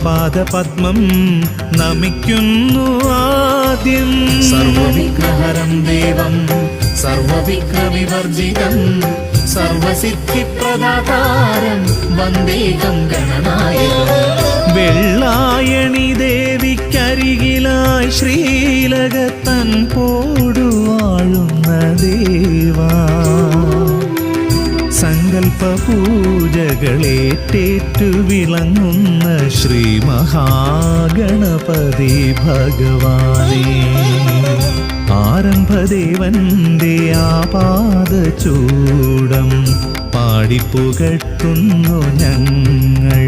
പാദപദ്മം നമിക്കുന്നു ആദ്യം. സർവവിഘ്നഹരം ദേവം സർവവിഘ്നവിവർജിതം സർവസിദ്ധിപ്രദാതാരം വന്ദേകം ഗണനായകം. വെള്ളായണി ദേവിക്കരികിലായി ശ്രീലകത്തൻ പോടുവാഴുന്ന ദേവാ, സങ്കൽപ്പ പൂജകളേറ്റേറ്റു വിളങ്ങുന്ന ശ്രീ മഹാഗണപതി ഭഗവാനേ, ആരംഭദേവന്റെ ആപാദചൂഡം പാടിപ്പുകഴ്ത്തുന്നു ഞങ്ങൾ.